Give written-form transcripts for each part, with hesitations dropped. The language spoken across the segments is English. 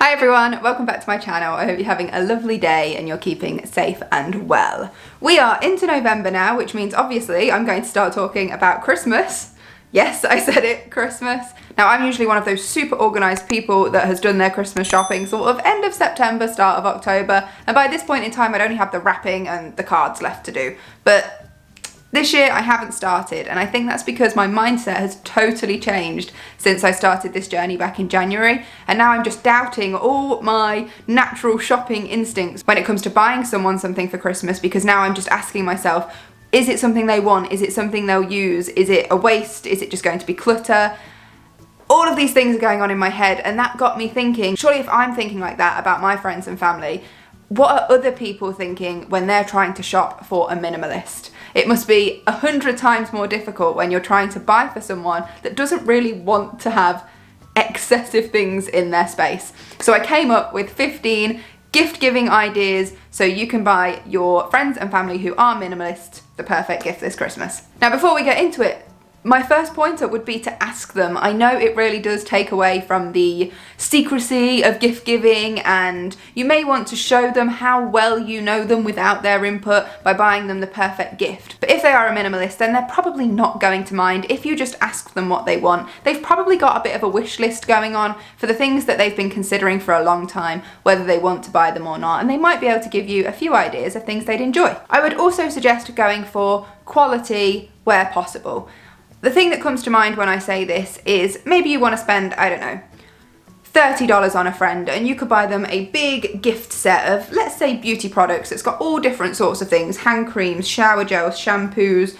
Hi everyone, welcome back to my channel. I hope you're having a lovely day and you're keeping safe and well. We are into November now, which means obviously I'm going to start talking about Christmas. Yes, I said it, Christmas. Now I'm usually one of those super organised people that has done their Christmas shopping sort of end of September, start of October, and by this point in time I'd only have the wrapping and the cards left to do. But this year I haven't started, and I think that's because my mindset has totally changed since I started this journey back in January, and now I'm just doubting all my natural shopping instincts when it comes to buying someone something for Christmas, because now I'm just asking myself, is it something they want? Is it something they'll use? Is it a waste? Is it just going to be clutter? All of these things are going on in my head, and that got me thinking, surely if I'm thinking like that about my friends and family, what are other people thinking when they're trying to shop for a minimalist? It must be 100 times more difficult when you're trying to buy for someone that doesn't really want to have excessive things in their space. So I came up with 15 gift-giving ideas so you can buy your friends and family who are minimalists the perfect gift this Christmas. Now before we get into it, my first pointer would be to ask them. I know it really does take away from the secrecy of gift giving, and you may want to show them how well you know them without their input by buying them the perfect gift. But if they are a minimalist, then they're probably not going to mind if you just ask them what they want. They've probably got a bit of a wish list going on for the things that they've been considering for a long time, whether they want to buy them or not, and they might be able to give you a few ideas of things they'd enjoy. I would also suggest going for quality where possible. The thing that comes to mind when I say this is maybe you want to spend, I don't know, $30 on a friend, and you could buy them a big gift set of, let's say, beauty products. It's got all different sorts of things: hand creams, shower gels, shampoos,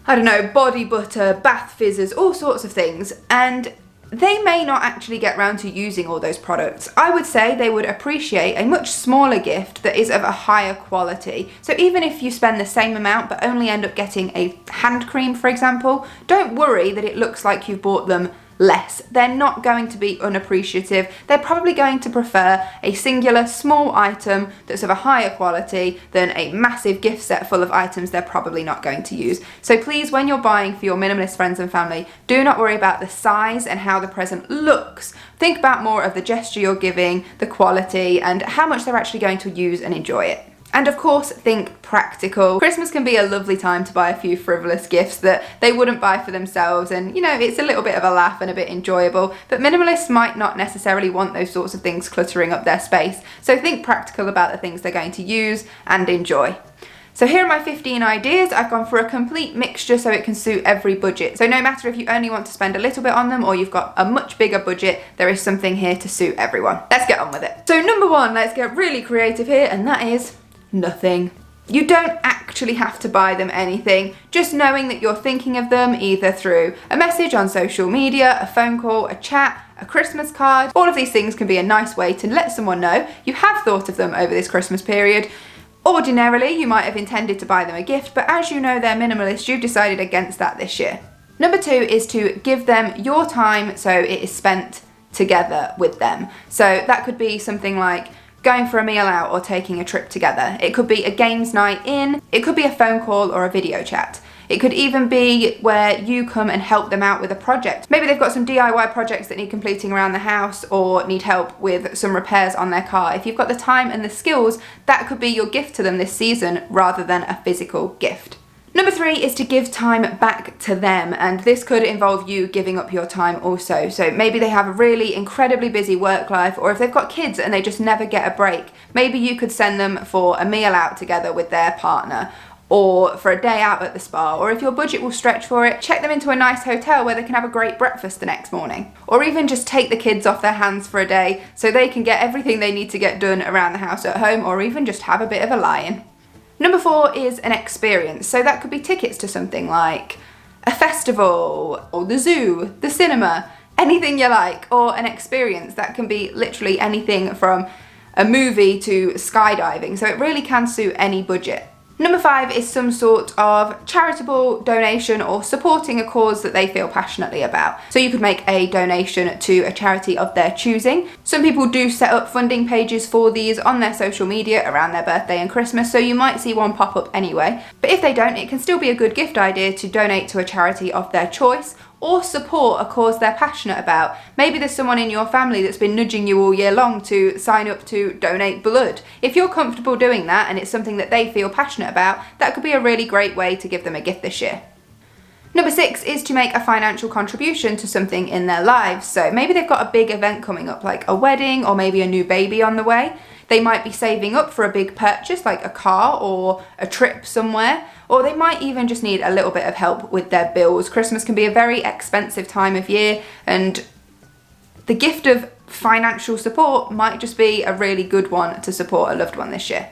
I don't know, body butter, bath fizzers, all sorts of things. And they may not actually get round to using all those products. I would say they would appreciate a much smaller gift that is of a higher quality. So even if you spend the same amount but only end up getting a hand cream, for example, don't worry that it looks like you've bought them less. They're not going to be unappreciative. They're probably going to prefer a singular small item that's of a higher quality than a massive gift set full of items they're probably not going to use. So please, when you're buying for your minimalist friends and family, do not worry about the size and how the present looks. Think about more of the gesture you're giving, the quality, and how much they're actually going to use and enjoy it. And of course, think practical. Christmas can be a lovely time to buy a few frivolous gifts that they wouldn't buy for themselves, and you know, it's a little bit of a laugh and a bit enjoyable, but minimalists might not necessarily want those sorts of things cluttering up their space. So think practical about the things they're going to use and enjoy. So here are my 15 ideas. I've gone for a complete mixture so it can suit every budget. So no matter if you only want to spend a little bit on them or you've got a much bigger budget, there is something here to suit everyone. Let's get on with it. So number one, let's get really creative here, and that is nothing. You don't actually have to buy them anything. Just knowing that you're thinking of them either through a message on social media, a phone call, a chat, a Christmas card, all of these things can be a nice way to let someone know you have thought of them over this Christmas period. Ordinarily, you might have intended to buy them a gift, but as you know they're minimalist, you've decided against that this year. Number two is to give them your time so it is spent together with them. So that could be something like going for a meal out or taking a trip together. It could be a games night in, it could be a phone call or a video chat. It could even be where you come and help them out with a project. Maybe they've got some DIY projects that need completing around the house or need help with some repairs on their car. If you've got the time and the skills, that could be your gift to them this season rather than a physical gift. Number three is to give time back to them, and this could involve you giving up your time also. So maybe they have a really incredibly busy work life, or if they've got kids and they just never get a break, maybe you could send them for a meal out together with their partner, or for a day out at the spa, or if your budget will stretch for it, check them into a nice hotel where they can have a great breakfast the next morning. Or even just take the kids off their hands for a day so they can get everything they need to get done around the house at home, or even just have a bit of a lie-in. Number four is an experience. So that could be tickets to something like a festival, or the zoo, the cinema, anything you like, or an experience. That can be literally anything from a movie to skydiving. So it really can suit any budget. Number 5 is some sort of charitable donation or supporting a cause that they feel passionately about. So you could make a donation to a charity of their choosing. Some people do set up funding pages for these on their social media around their birthday and Christmas, so you might see one pop up anyway. But if they don't, it can still be a good gift idea to donate to a charity of their choice or support a cause they're passionate about. Maybe there's someone in your family that's been nudging you all year long to sign up to donate blood. If you're comfortable doing that and it's something that they feel passionate about, that could be a really great way to give them a gift this year. Number 6 is to make a financial contribution to something in their lives. So maybe they've got a big event coming up, like a wedding or maybe a new baby on the way. They might be saving up for a big purchase like a car or a trip somewhere, or they might even just need a little bit of help with their bills. Christmas can be a very expensive time of year, and the gift of financial support might just be a really good one to support a loved one this year.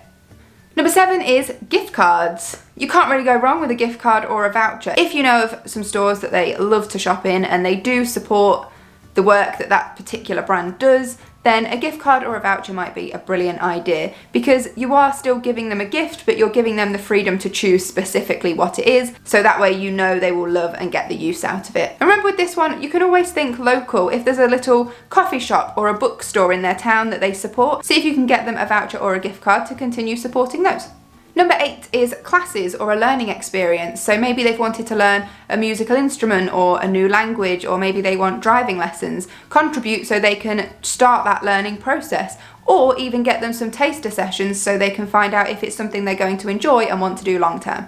Number 7 is gift cards. You can't really go wrong with a gift card or a voucher. If you know of some stores that they love to shop in and they do support the work that that particular brand does, then a gift card or a voucher might be a brilliant idea, because you are still giving them a gift, but you're giving them the freedom to choose specifically what it is, so that way you know they will love and get the use out of it. And remember, with this one, you can always think local. If there's a little coffee shop or a bookstore in their town that they support, see if you can get them a voucher or a gift card to continue supporting those. Number 8 is classes or a learning experience. So maybe they've wanted to learn a musical instrument or a new language, or maybe they want driving lessons. Contribute so they can start that learning process, or even get them some taster sessions so they can find out if it's something they're going to enjoy and want to do long term.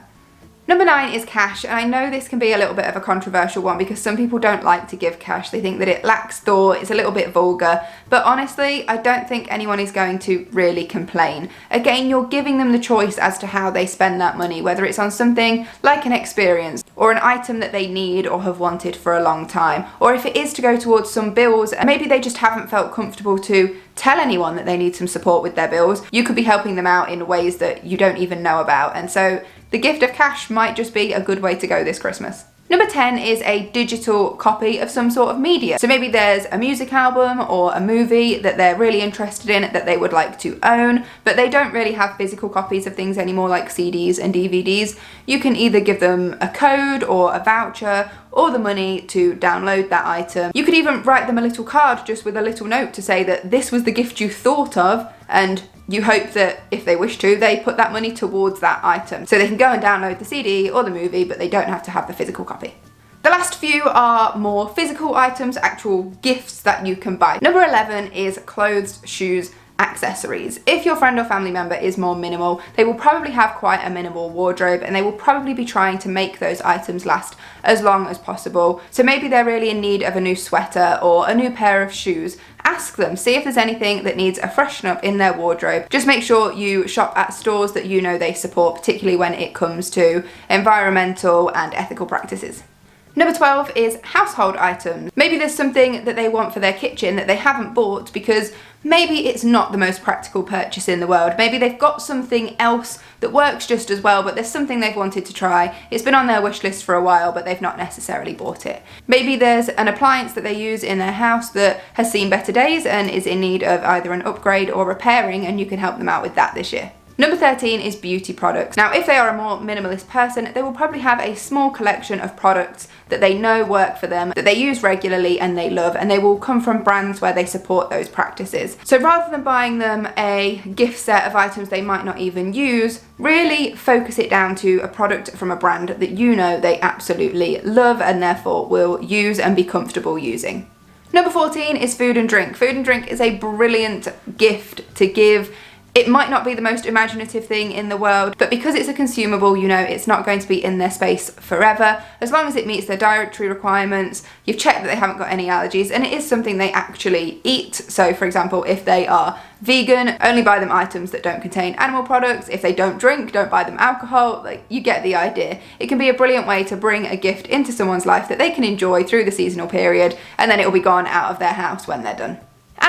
Number 9 is cash, and I know this can be a little bit of a controversial one because some people don't like to give cash. They think that it lacks thought, it's a little bit vulgar, but honestly, I don't think anyone is going to really complain. Again, you're giving them the choice as to how they spend that money, whether it's on something like an experience or an item that they need or have wanted for a long time, or if it is to go towards some bills and maybe they just haven't felt comfortable to tell anyone that they need some support with their bills. You could be helping them out in ways that you don't even know about, and so the gift of cash might just be a good way to go this Christmas. Number 10 is a digital copy of some sort of media. So maybe there's a music album or a movie that they're really interested in that they would like to own, but they don't really have physical copies of things anymore like CDs and DVDs. You can either give them a code or a voucher or the money to download that item. You could even write them a little card just with a little note to say that this was the gift you thought of, and you hope that if they wish to, they put that money towards that item. So they can go and download the CD or the movie, but they don't have to have the physical copy. The last few are more physical items, actual gifts that you can buy. Number 11 is clothes, shoes, accessories. If your friend or family member is more minimal, they will probably have quite a minimal wardrobe, and they will probably be trying to make those items last as long as possible. So maybe they're really in need of a new sweater or a new pair of shoes. Ask them, see if there's anything that needs a freshen up in their wardrobe. Just make sure you shop at stores that you know they support, particularly when it comes to environmental and ethical practices. Number 12 is household items. Maybe there's something that they want for their kitchen that they haven't bought because maybe it's not the most practical purchase in the world. Maybe they've got something else that works just as well, but there's something they've wanted to try. It's been on their wish list for a while, but they've not necessarily bought it. Maybe there's an appliance that they use in their house that has seen better days and is in need of either an upgrade or repairing, and you can help them out with that this year. Number 13 is beauty products. Now, if they are a more minimalist person, they will probably have a small collection of products that they know work for them, that they use regularly and they love, and they will come from brands where they support those practices. So rather than buying them a gift set of items they might not even use, really focus it down to a product from a brand that you know they absolutely love and therefore will use and be comfortable using. Number 14 is food and drink. Food and drink is a brilliant gift to give. It might not be the most imaginative thing in the world, but because it's a consumable, you know it's not going to be in their space forever. As long as it meets their dietary requirements, you've checked that they haven't got any allergies, and it is something they actually eat. So for example, if they are vegan, only buy them items that don't contain animal products. If they don't drink, don't buy them alcohol. Like, you get the idea. It can be a brilliant way to bring a gift into someone's life that they can enjoy through the seasonal period, and then it will be gone out of their house when they're done.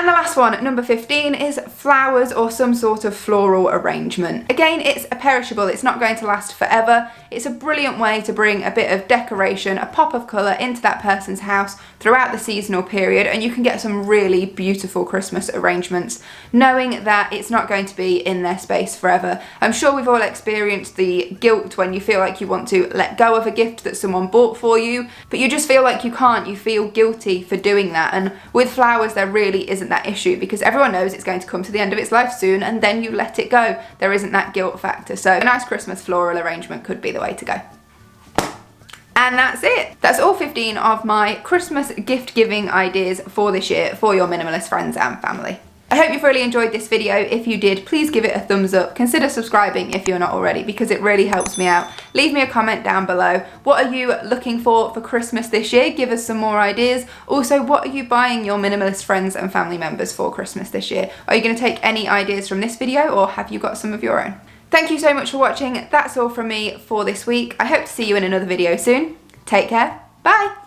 And the last one, number 15, is flowers or some sort of floral arrangement. Again, it's a perishable, it's not going to last forever. It's a brilliant way to bring a bit of decoration, a pop of colour into that person's house throughout the seasonal period, and you can get some really beautiful Christmas arrangements, knowing that it's not going to be in their space forever. I'm sure we've all experienced the guilt when you feel like you want to let go of a gift that someone bought for you, but you just feel like you can't, you feel guilty for doing that. And with flowers, there really isn't that issue, because everyone knows it's going to come to the end of its life soon, and then you let it go. There isn't that guilt factor. So a nice Christmas floral arrangement could be the way to go. And that's it. That's all 15 of my Christmas gift giving ideas for this year for your minimalist friends and family. I hope you've really enjoyed this video. If you did, please give it a thumbs up. Consider subscribing if you're not already, because it really helps me out. Leave me a comment down below. What are you looking for Christmas this year? Give us some more ideas. Also, what are you buying your minimalist friends and family members for Christmas this year? Are you going to take any ideas from this video, or have you got some of your own? Thank you so much for watching. That's all from me for this week. I hope to see you in another video soon. Take care. Bye.